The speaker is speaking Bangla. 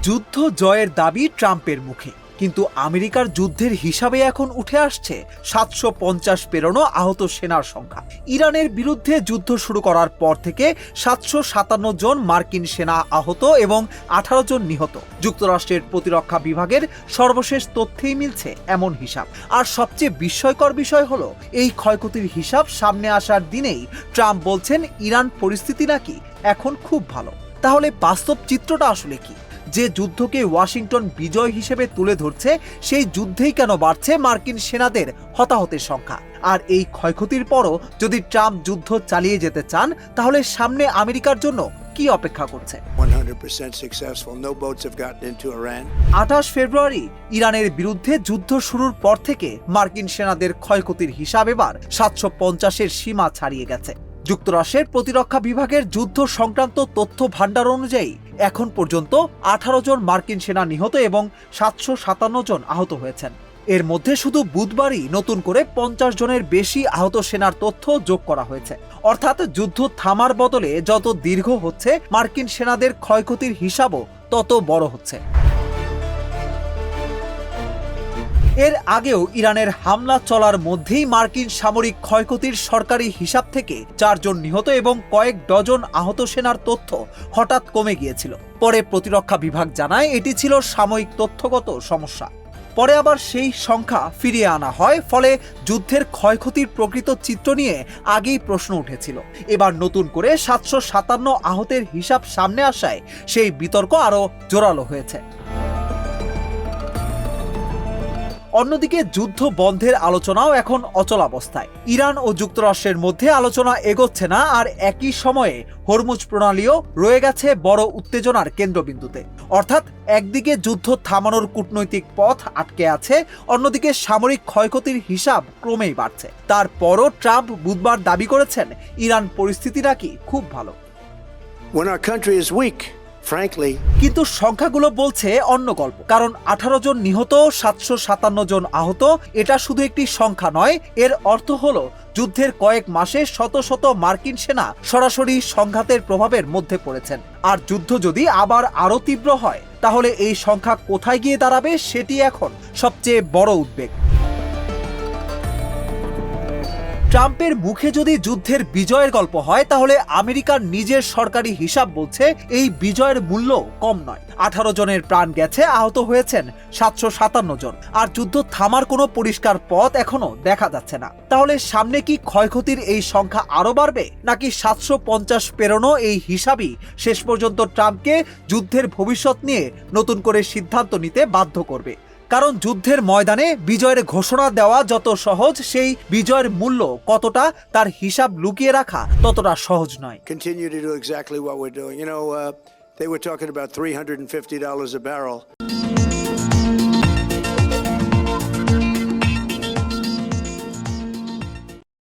যুদ্ধ জয়ের দাবি ট্রাম্পের মুখে, কিন্তু আমেরিকার যুদ্ধের হিসাবে এখন উঠে আসছে ৭৫০ পেরোনো আহত সেনার সংখ্যা। ইরানের বিরুদ্ধে যুদ্ধ শুরু করার পর থেকে ৭৫৭ জন মার্কিন সেনা আহত এবং ১৮ জন নিহত। যুক্তরাষ্ট্রের প্রতিরক্ষা বিভাগের সর্বশেষ তথ্যেই মিলছে এমন হিসাব। আর সবচেয়ে বিস্ময়কর বিষয় হলো, এই ক্ষয়ক্ষতির হিসাব সামনে আসার দিনেই ট্রাম্প বলছেন ইরান পরিস্থিতি নাকি এখন খুব ভালো। তাহলে বাস্তব চিত্রটা আসলে কি? যে যুদ্ধকে ওয়াশিংটন বিজয় হিসেবে তুলে ধরছে, সেই যুদ্ধেই কেন বাড়ছে মার্কিন সেনাদের হতাহতের সংখ্যা? আর এই ক্ষয়ক্ষতির পরও যদি ট্রাম্প যুদ্ধ চালিয়ে যেতে চান, তাহলে সামনে আমেরিকার জন্য কি অপেক্ষা করছে? 100% successful. No boats have gotten into Iran. ২৮ ফেব্রুয়ারি ইরানের বিরুদ্ধে যুদ্ধ শুরুর পর থেকে মার্কিন সেনাদের ক্ষয়ক্ষতির হিসাব এবার ৭৫০-এর সীমা ছাড়িয়ে গেছে। যুক্তরাষ্ট্রের প্রতিরক্ষা বিভাগের যুদ্ধ সংক্রান্ত তথ্য ভাণ্ডার অনুযায়ী এখন পর্যন্ত ১৮ জন মার্কিন সেনা নিহত এবং ৭৫৭ জন আহত হয়েছেন। এর মধ্যে শুধু বুধবারই নতুন করে ৫০ জনের বেশি আহত সেনার তথ্য যোগ করা হয়েছে। অর্থাৎ যুদ্ধ থামার বদলে যত দীর্ঘ হচ্ছে, মার্কিন সেনাদের ক্ষয়ক্ষতির হিসাবও তত বড় হচ্ছে। এর আগেও ইরানের হামলা চলার মধ্যেই মার্কিন সামরিক ক্ষয়ক্ষতির সরকারি হিসাব থেকে ৪ জন নিহত এবং কয়েক ডজন আহত সেনার তথ্য হঠাৎ কমে গিয়েছিল। পরে প্রতিরক্ষা বিভাগ জানায় এটি ছিল সাময়িক তথ্যগত সমস্যা। পরে আবার সেই সংখ্যা ফিরিয়ে আনা হয়, ফলে যুদ্ধের ক্ষয়ক্ষতির প্রকৃত চিত্র নিয়ে আগেই প্রশ্ন উঠেছিল। এবার নতুন করে ৭৫৭ আহতের হিসাব সামনে আসায় সেই বিতর্ক আরও জোরালো হয়েছে। অন্যদিকে যুদ্ধ বন্ধের আলোচনাও এখন অচলাবস্থায়। ইরান ও যুক্তরাষ্ট্রের মধ্যে আলোচনা এগোচ্ছে না, আর একই সময়ে হরমুজ প্রণালীও রয়ে গেছে বড় উত্তেজনার কেন্দ্রবিন্দুতে। অর্থাৎ একদিকে যুদ্ধ থামানোর কূটনৈতিক পথ আটকে আছে, অন্যদিকে সামরিক ক্ষয়ক্ষতির হিসাব ক্রমেই বাড়ছে। তারপরও ট্রাম্প বুধবার দাবি করেছেন ইরান পরিস্থিতি নাকি খুব ভালো। When our country is weak, frankly, কিন্তু সংখ্যাগুলো বলছে অন্য গল্প। কারণ ১৮ জন নিহত, ৭৫৭ জন আহত, এটা শুধু একটি সংখ্যা নয়। এর অর্থ হলো যুদ্ধের কয়েক মাসে শত শত মার্কিন সেনা সরাসরি সংঘাতের প্রভাবের মধ্যে পড়েছেন। আর যুদ্ধ যদি আবার আরো তীব্র হয়, তাহলে এই সংখ্যা কোথায় গিয়ে দাঁড়াবে, সেটি এখন সবচেয়ে বড় উদ্বেগ। ট্রাম্পের মুখে যদি যুদ্ধের বিজয়ের গল্প হয়, তাহলে আমেরিকার নিজের সরকারি হিসাব বলছে এই বিজয়ের মূল্য কম নয়। ১৮ জনের প্রাণ গেছে, আহত হয়েছেন ৭৫৭ জন, আর যুদ্ধ থামার কোনো পরিষ্কার পথ এখনো দেখা যাচ্ছে না। তাহলে সামনে কি ক্ষয়ক্ষতির এই সংখ্যা আরো বাড়বে, নাকি ৭৫০ পেরোনো এই হিসাবই শেষ পর্যন্ত ট্রাম্পকে যুদ্ধের ভবিষ্যৎ নিয়ে নতুন করে সিদ্ধান্ত নিতে বাধ্য করবে? কারণ যুদ্ধের ময়দানে বিজয়ের ঘোষণা দেওয়া যত সহজ, সেই বিজয়ের মূল্য কতটা তার হিসাব লুকিয়ে রাখা ততটা সহজ নয়। continue to do exactly what we're doing. They were talking about $350 a barrel.